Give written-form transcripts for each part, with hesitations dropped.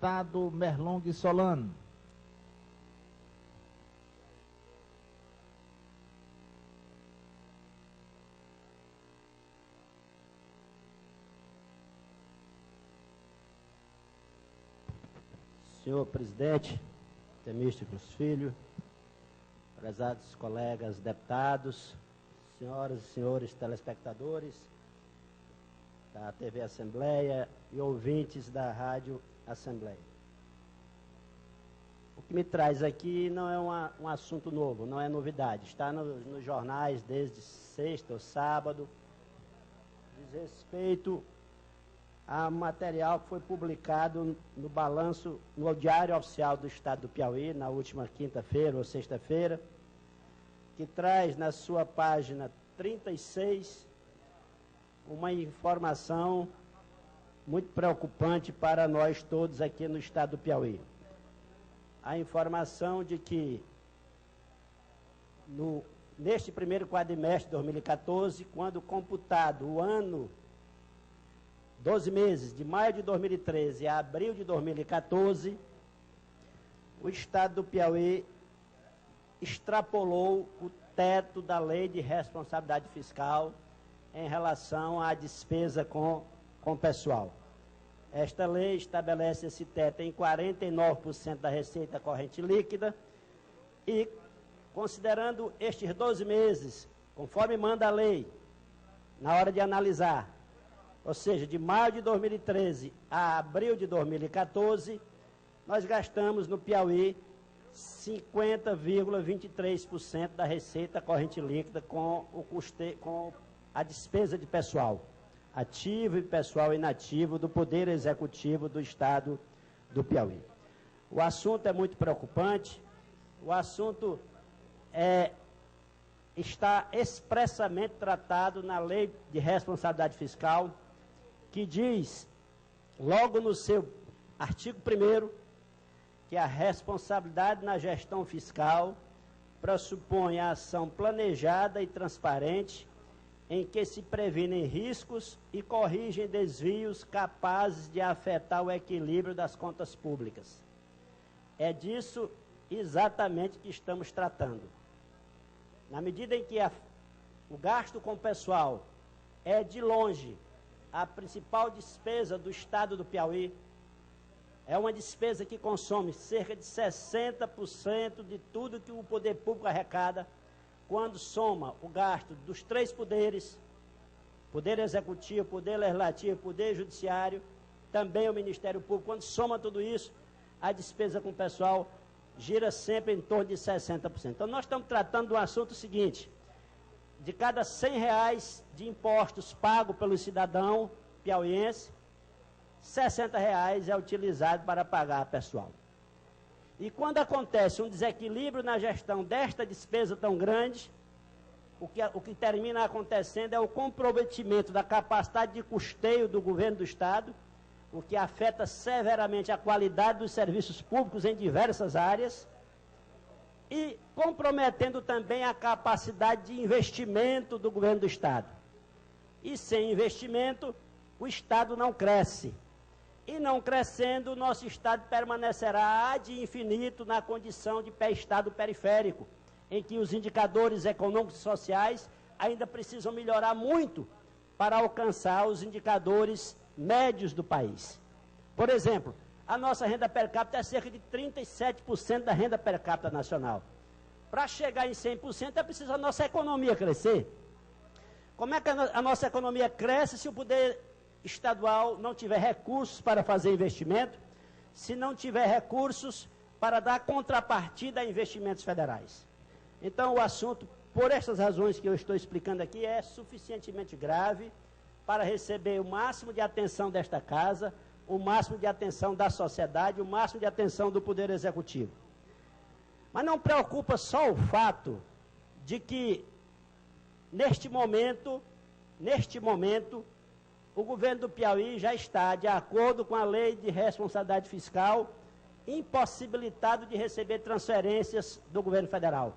deputado Merlong Solano. Senhor presidente, Temístocles Filho, prezados colegas deputados, senhoras e senhores telespectadores da TV Assembleia e ouvintes da Rádio Assembleia. O que me traz aqui não é um assunto novo, não é novidade. Está nos jornais desde sexta ou sábado. Diz respeito a material que foi publicado no balanço, no Diário Oficial do Estado do Piauí, na última quinta-feira ou sexta-feira, que traz na sua página 36 uma informação muito preocupante para nós todos aqui no Estado do Piauí. A informação de que neste primeiro quadrimestre de 2014, quando computado o ano 12 meses, de maio de 2013 a abril de 2014, o Estado do Piauí extrapolou o teto da Lei de Responsabilidade Fiscal em relação à despesa com pessoal. Esta lei estabelece esse teto em 49% da receita corrente líquida e, considerando estes 12 meses, conforme manda a lei, na hora de analisar, ou seja, de maio de 2013 a abril de 2014, nós gastamos no Piauí 50,23% da receita corrente líquida com a despesa de pessoal ativo e pessoal inativo do Poder Executivo do Estado do Piauí. O assunto é muito preocupante, o assunto está expressamente tratado na Lei de Responsabilidade Fiscal, que diz, logo no seu artigo 1º, que a responsabilidade na gestão fiscal pressupõe a ação planejada e transparente em que se previnem riscos e corrigem desvios capazes de afetar o equilíbrio das contas públicas. É disso exatamente que estamos tratando. Na medida em que o gasto com pessoal é, de longe, a principal despesa do Estado do Piauí, é uma despesa que consome cerca de 60% de tudo que o poder público arrecada, quando soma o gasto dos três poderes, Poder Executivo, Poder Legislativo, Poder Judiciário, também o Ministério Público. Quando soma tudo isso, a despesa com o pessoal gira sempre em torno de 60%. Então, nós estamos tratando de um assunto seguinte: de cada R$100 de impostos pagos pelo cidadão piauiense, R$60 é utilizado para pagar pessoal. E quando acontece um desequilíbrio na gestão desta despesa tão grande, o que termina acontecendo é o comprometimento da capacidade de custeio do governo do Estado, o que afeta severamente a qualidade dos serviços públicos em diversas áreas, e comprometendo também a capacidade de investimento do governo do Estado. E sem investimento, o Estado não cresce. E não crescendo, o nosso Estado permanecerá ad infinito na condição de Estado periférico, em que os indicadores econômicos e sociais ainda precisam melhorar muito para alcançar os indicadores médios do país. Por exemplo, a nossa renda per capita é cerca de 37% da renda per capita nacional. Para chegar em 100% é preciso a nossa economia crescer. Como é que a nossa economia cresce se o poder estadual não tiver recursos para fazer investimento, se não tiver recursos para dar contrapartida a investimentos federais? Então, o assunto, por essas razões que eu estou explicando aqui, é suficientemente grave para receber o máximo de atenção desta casa, o máximo de atenção da sociedade, o máximo de atenção do Poder Executivo. Mas não preocupa só o fato de que, neste momento, o governo do Piauí já está, de acordo com a Lei de Responsabilidade Fiscal, impossibilitado de receber transferências do governo federal.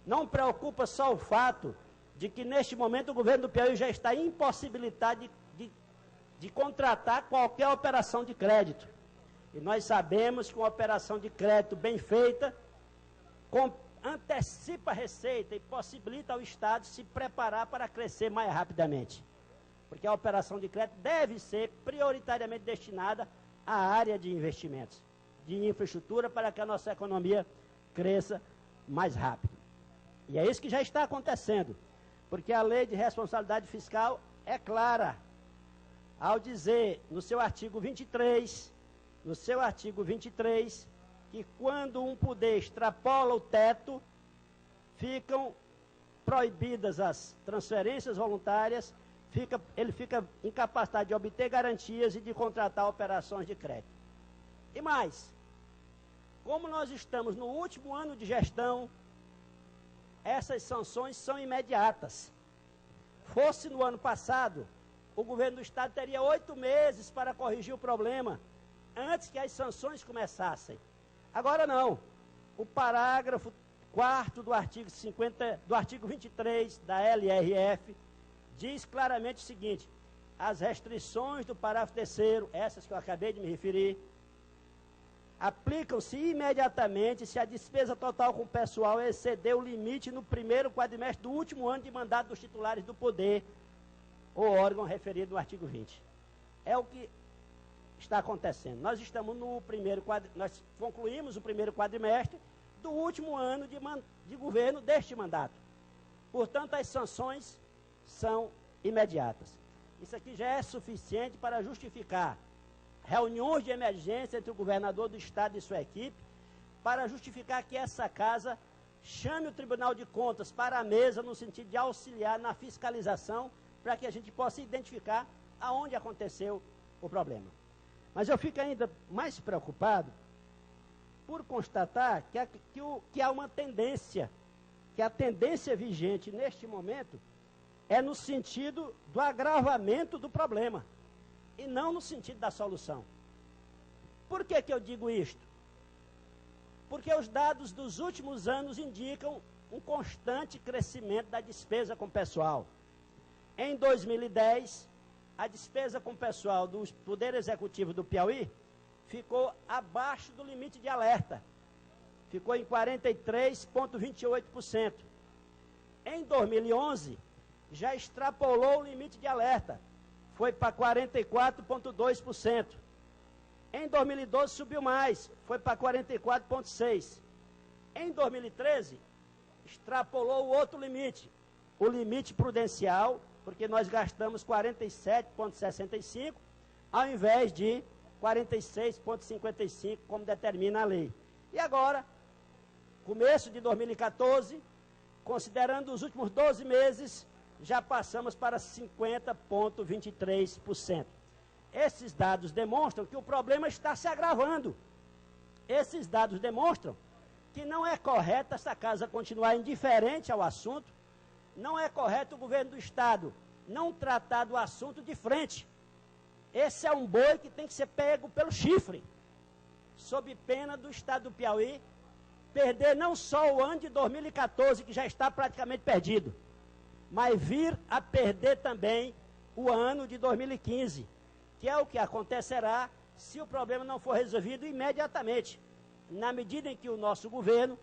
Não preocupa só o fato de que, neste momento, o governo do Piauí já está impossibilitado de de contratar qualquer operação de crédito. E nós sabemos que uma operação de crédito bem feita antecipa a receita e possibilita ao Estado se preparar para crescer mais rapidamente. Porque a operação de crédito deve ser prioritariamente destinada à área de investimentos, de infraestrutura, para que a nossa economia cresça mais rápido. E é isso que já está acontecendo, porque a Lei de Responsabilidade Fiscal é clara ao dizer no seu artigo 23, que quando um poder extrapola o teto, ficam proibidas as transferências voluntárias, ele fica incapacitado de obter garantias e de contratar operações de crédito. E mais, como nós estamos no último ano de gestão, essas sanções são imediatas. Fosse no ano passado, o governo do Estado teria 8 meses para corrigir o problema, antes que as sanções começassem. Agora não. O parágrafo 4º do artigo 23 da LRF diz claramente o seguinte: as restrições do parágrafo 3º, essas que eu acabei de me referir, aplicam-se imediatamente se a despesa total com o pessoal exceder o limite no primeiro quadrimestre do último ano de mandato dos titulares do poder ou órgão referido no artigo 20. É o que está acontecendo. Nós estamos no nós concluímos o primeiro quadrimestre do último ano de governo deste mandato. Portanto, as sanções são imediatas. Isso aqui já é suficiente para justificar reuniões de emergência entre o governador do Estado e sua equipe, para justificar que essa casa chame o Tribunal de Contas para a mesa no sentido de auxiliar na fiscalização, para que a gente possa identificar aonde aconteceu o problema. Mas eu fico ainda mais preocupado por constatar que há uma tendência, que a tendência vigente neste momento é no sentido do agravamento do problema, e não no sentido da solução. Por que eu digo isto? Porque os dados dos últimos anos indicam um constante crescimento da despesa com pessoal. Em 2010, a despesa com pessoal do Poder Executivo do Piauí ficou abaixo do limite de alerta. Ficou em 43,28%. Em 2011, já extrapolou o limite de alerta. Foi para 44,2%. Em 2012 subiu mais, foi para 44,6%. Em 2013, extrapolou o outro limite, o limite prudencial, porque nós gastamos 47,65%, ao invés de 46,55%, como determina a lei. E agora, começo de 2014, considerando os últimos 12 meses, já passamos para 50,23%. Esses dados demonstram que o problema está se agravando. Esses dados demonstram que não é correto essa casa continuar indiferente ao assunto, não é correto o governo do Estado não tratar do assunto de frente. Esse é um boi que tem que ser pego pelo chifre, sob pena do Estado do Piauí perder não só o ano de 2014, que já está praticamente perdido, mas vir a perder também o ano de 2015, que é o que acontecerá se o problema não for resolvido imediatamente, na medida em que o nosso governo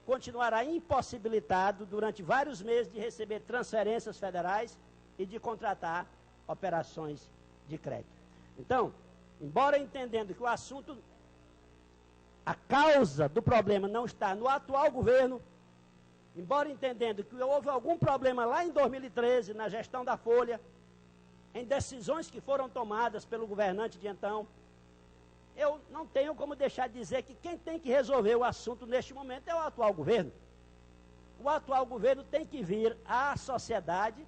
continuará impossibilitado durante vários meses de receber transferências federais e de contratar operações de crédito. Então, embora entendendo que o assunto, a causa do problema não está no atual governo, embora entendendo que houve algum problema lá em 2013, na gestão da Folha, em decisões que foram tomadas pelo governante de então, eu não tenho como deixar de dizer que quem tem que resolver o assunto neste momento é o atual governo. O atual governo tem que vir à sociedade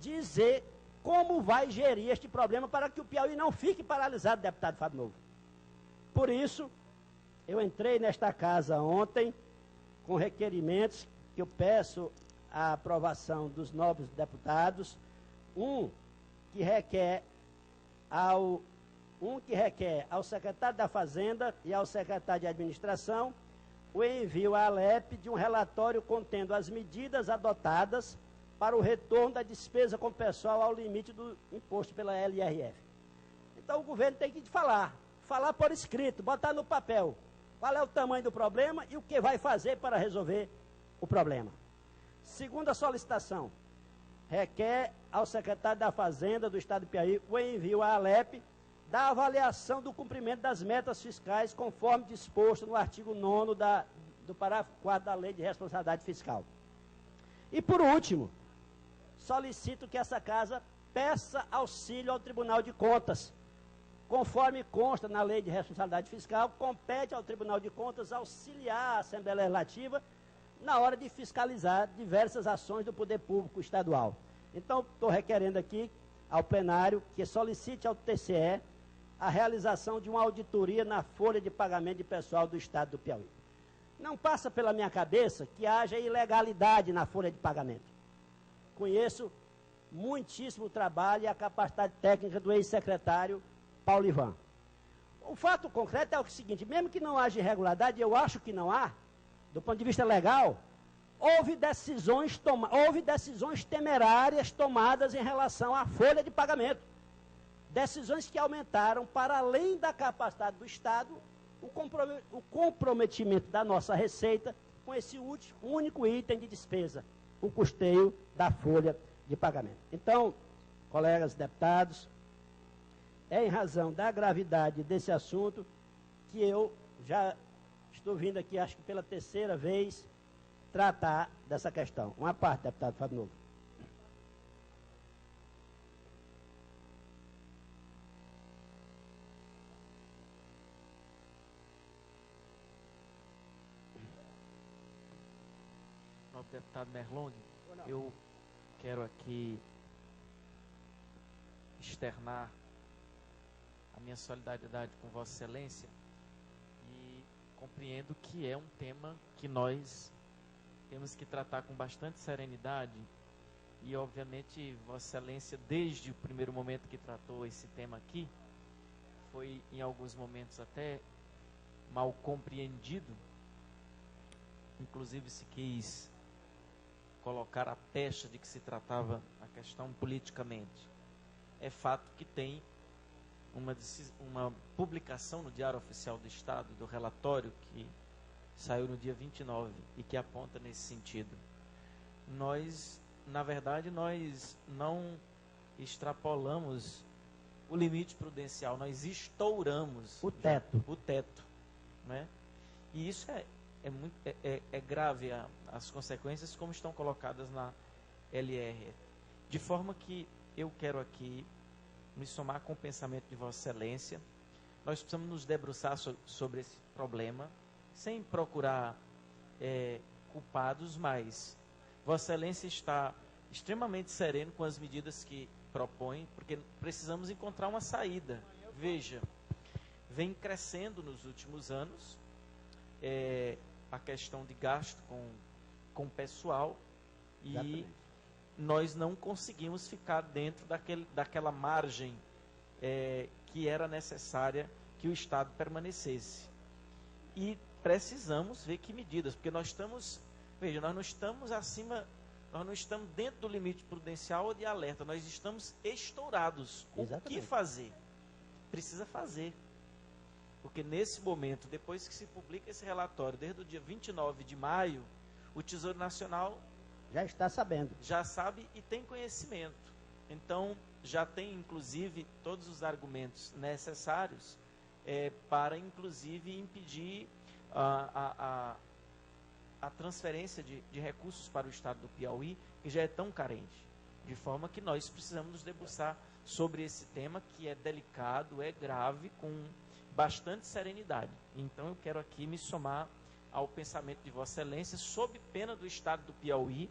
dizer como vai gerir este problema para que o Piauí não fique paralisado, deputado Fábio Novo. Por isso, eu entrei nesta casa ontem com requerimentos que eu peço a aprovação dos nobres deputados, um que requer ao secretário da Fazenda e ao secretário de Administração o envio à Alep de um relatório contendo as medidas adotadas para o retorno da despesa com o pessoal ao limite do imposto pela LRF. Então o governo tem que falar por escrito, botar no papel qual é o tamanho do problema e o que vai fazer para resolver o problema. Segunda solicitação, requer ao secretário da Fazenda do Estado do Piauí o envio à Alep da avaliação do cumprimento das metas fiscais conforme disposto no artigo 9º do parágrafo 4º da Lei de Responsabilidade Fiscal. E por último, solicito que essa casa peça auxílio ao Tribunal de Contas. Conforme consta na Lei de Responsabilidade Fiscal, compete ao Tribunal de Contas auxiliar a Assembleia Legislativa na hora de fiscalizar diversas ações do poder público estadual. Então, estou requerendo aqui ao plenário que solicite ao TCE a realização de uma auditoria na folha de pagamento de pessoal do Estado do Piauí. Não passa pela minha cabeça que haja ilegalidade na folha de pagamento. Conheço muitíssimo o trabalho e a capacidade técnica do ex-secretário Paulo Ivan. O fato concreto é o seguinte, mesmo que não haja irregularidade, eu acho que não há, do ponto de vista legal, houve decisões temerárias tomadas em relação à folha de pagamento. Decisões que aumentaram, para além da capacidade do Estado, o comprometimento da nossa receita com esse único item de despesa, o custeio da folha de pagamento. Então, colegas deputados, é em razão da gravidade desse assunto que eu já estou vindo aqui, acho que pela terceira vez, tratar dessa questão. Uma parte, deputado Fábio Novo. Deputado Merlong, eu quero aqui externar a minha solidariedade com Vossa Excelência e compreendo que é um tema que nós temos que tratar com bastante serenidade e, obviamente, Vossa Excelência, desde o primeiro momento que tratou esse tema aqui, foi em alguns momentos até mal compreendido, inclusive se quis colocar a pecha de que se tratava a questão politicamente. É fato que tem uma publicação no Diário Oficial do Estado do relatório que saiu no dia 29 e que aponta nesse sentido. Nós, na verdade, nós não extrapolamos o limite prudencial, nós estouramos o teto, né? E isso é grave as consequências como estão colocadas na LR. De forma que eu quero aqui me somar com o pensamento de Vossa Excelência. Nós precisamos nos debruçar sobre esse problema, sem procurar culpados, mas Vossa Excelência está extremamente sereno com as medidas que propõe, porque precisamos encontrar uma saída. Veja, vem crescendo nos últimos anos a questão de gasto com pessoal. Exatamente. E nós não conseguimos ficar dentro daquela margem que era necessária que o Estado permanecesse. E precisamos ver que medidas, porque nós estamos, veja, nós não estamos acima, nós não estamos dentro do limite prudencial ou de alerta, nós estamos estourados. Exatamente. O que fazer? Precisa fazer. Porque nesse momento, depois que se publica esse relatório, desde o dia 29 de maio, o Tesouro Nacional já está sabendo. Já sabe e tem conhecimento. Então, já tem, inclusive, todos os argumentos necessários para, inclusive, impedir a transferência de recursos para o Estado do Piauí, que já é tão carente. De forma que nós precisamos nos debruçar sobre esse tema, que é delicado, é grave, com bastante serenidade. Então, eu quero aqui me somar ao pensamento de Vossa Excelência, sob pena do Estado do Piauí,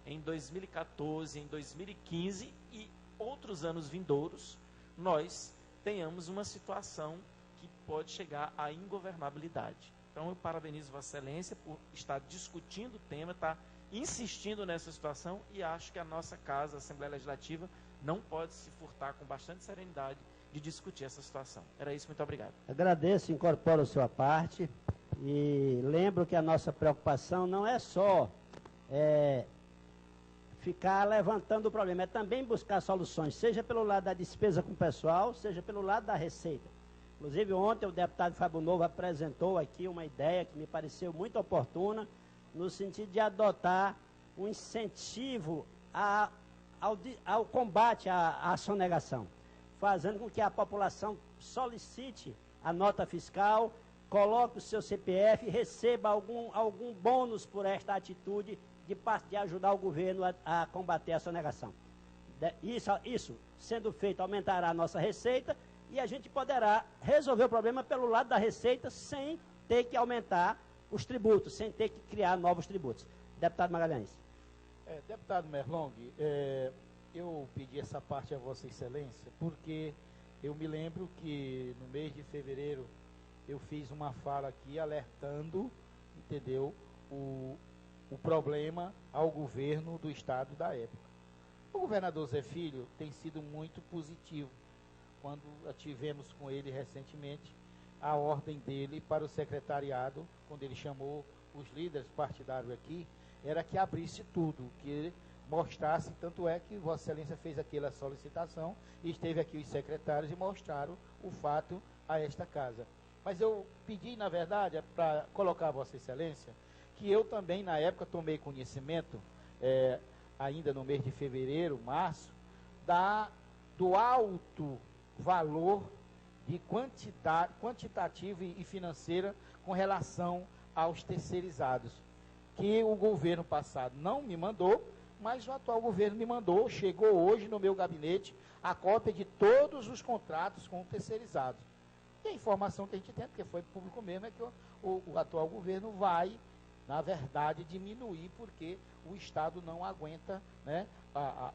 em 2014, em 2015 e outros anos vindouros, nós tenhamos uma situação que pode chegar à ingovernabilidade. Então, eu parabenizo Vossa Excelência por estar discutindo o tema, estar insistindo nessa situação, e acho que a nossa casa, a Assembleia Legislativa, não pode se furtar com bastante serenidade de discutir essa situação. Era isso, muito obrigado. Agradeço, incorporo a sua parte e lembro que a nossa preocupação não é só ficar levantando o problema, é também buscar soluções, seja pelo lado da despesa com o pessoal, seja pelo lado da receita. Inclusive, ontem o deputado Fábio Novo apresentou aqui uma ideia que me pareceu muito oportuna, no sentido de adotar um incentivo ao combate à sonegação, fazendo com que a população solicite a nota fiscal, coloque o seu CPF e receba algum bônus por esta atitude de ajudar o governo a combater a sonegação. Isso sendo feito, aumentará a nossa receita e a gente poderá resolver o problema pelo lado da receita sem ter que aumentar os tributos, sem ter que criar novos tributos. Deputado Magalhães. Deputado Merlong, eu pedi essa parte a Vossa Excelência porque eu me lembro que no mês de fevereiro eu fiz uma fala aqui alertando, entendeu, o problema ao governo do estado da época. O governador Zé Filho tem sido muito positivo. Quando tivemos com ele recentemente a ordem dele para o secretariado, quando ele chamou os líderes partidários aqui, era que abrisse tudo, que mostrasse, tanto é que Vossa Excelência fez aquela solicitação e esteve aqui os secretários e mostraram o fato a esta casa. Mas eu pedi, na verdade, para colocar a Vossa Excelência, que eu também, na época, tomei conhecimento, ainda no mês de fevereiro, março, do alto valor de quantitativo e financeira com relação aos terceirizados, que o governo passado não me mandou, mas o atual governo me mandou, chegou hoje no meu gabinete a cópia de todos os contratos com terceirizados. E a informação que a gente tem, porque foi público mesmo, é que o atual governo vai, na verdade, diminuir, porque o Estado não aguenta, né,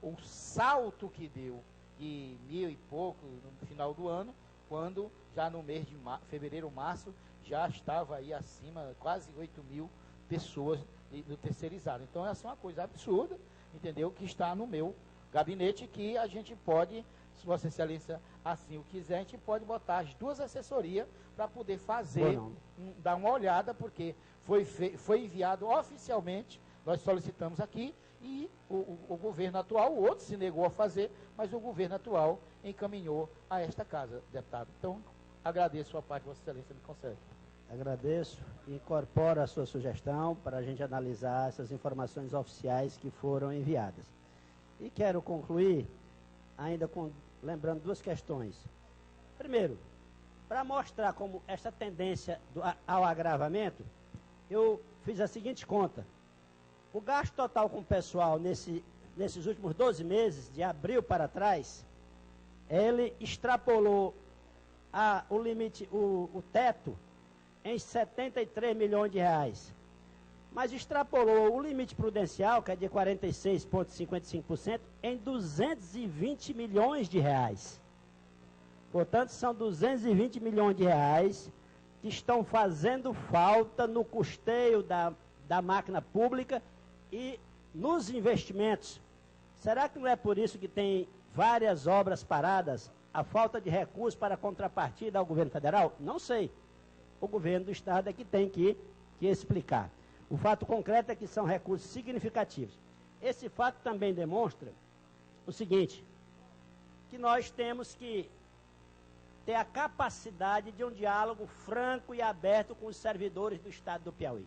o salto que deu de 1.000 e pouco no final do ano, quando já no mês de fevereiro, março, já estava aí acima, quase 8.000 pessoas do terceirizado. Então, essa é uma coisa absurda, entendeu? Que está no meu gabinete, que a gente pode, se Vossa Excelência assim o quiser, a gente pode botar as duas assessorias para poder fazer, dar uma olhada, porque foi enviado oficialmente, nós solicitamos aqui, e o governo atual, o outro se negou a fazer, mas o governo atual encaminhou a esta casa, deputado. Então, agradeço a parte que Vossa Excelência me concede. Agradeço e incorporo a sua sugestão para a gente analisar essas informações oficiais que foram enviadas. E quero concluir ainda lembrando duas questões. Primeiro, para mostrar como esta tendência ao agravamento, eu fiz a seguinte conta. O gasto total com o pessoal nesses últimos 12 meses, de abril para trás, ele extrapolou o limite, o teto, em 73 milhões de reais. Mas extrapolou o limite prudencial, que é de 46,55%, em 220 milhões de reais. Portanto, são 220 milhões de reais que estão fazendo falta no custeio da máquina pública e nos investimentos. Será que não é por isso que tem várias obras paradas, a falta de recursos para contrapartida ao governo federal? Não sei. O governo do estado é que tem que explicar. O fato concreto é que são recursos significativos. Esse fato também demonstra o seguinte, que nós temos que ter a capacidade de um diálogo franco e aberto com os servidores do estado do Piauí.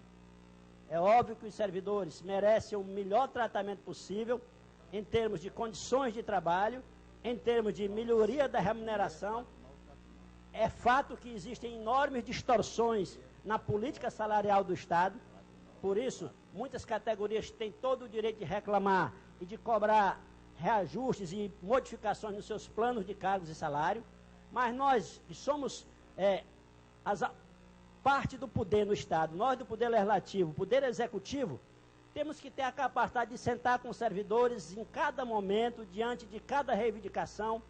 É óbvio que os servidores merecem o melhor tratamento possível em termos de condições de trabalho, em termos de melhoria da remuneração. É fato que existem enormes distorções na política salarial do Estado. Por isso, muitas categorias têm todo o direito de reclamar e de cobrar reajustes e modificações nos seus planos de cargos e salário. Mas nós, que somos parte do poder no Estado, nós do Poder Legislativo, Poder Executivo, temos que ter a capacidade de sentar com os servidores em cada momento, diante de cada reivindicação,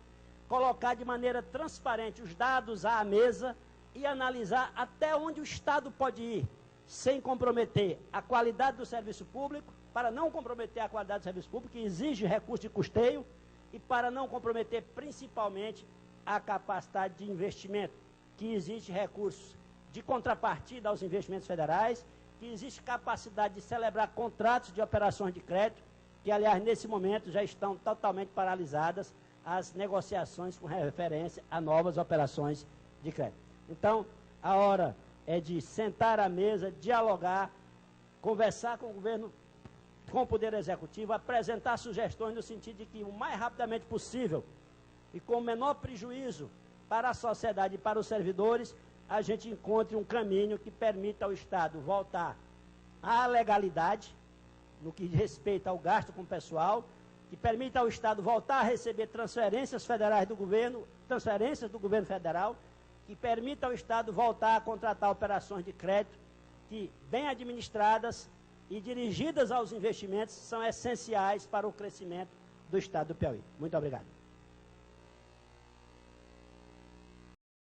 colocar de maneira transparente os dados à mesa e analisar até onde o Estado pode ir, sem comprometer a qualidade do serviço público, para não comprometer a qualidade do serviço público, que exige recurso de custeio, e para não comprometer principalmente a capacidade de investimento, que existe recursos de contrapartida aos investimentos federais, que existe capacidade de celebrar contratos de operações de crédito, que, aliás, nesse momento já estão totalmente paralisadas as negociações com referência a novas operações de crédito. Então, a hora é de sentar à mesa, dialogar, conversar com o governo, com o Poder Executivo, apresentar sugestões no sentido de que o mais rapidamente possível e com o menor prejuízo para a sociedade e para os servidores, a gente encontre um caminho que permita ao Estado voltar à legalidade, no que diz respeito ao gasto com o pessoal, que permita ao Estado voltar a receber transferências federais do governo, transferências do governo federal, que permita ao Estado voltar a contratar operações de crédito que, bem administradas e dirigidas aos investimentos, são essenciais para o crescimento do Estado do Piauí. Muito obrigado.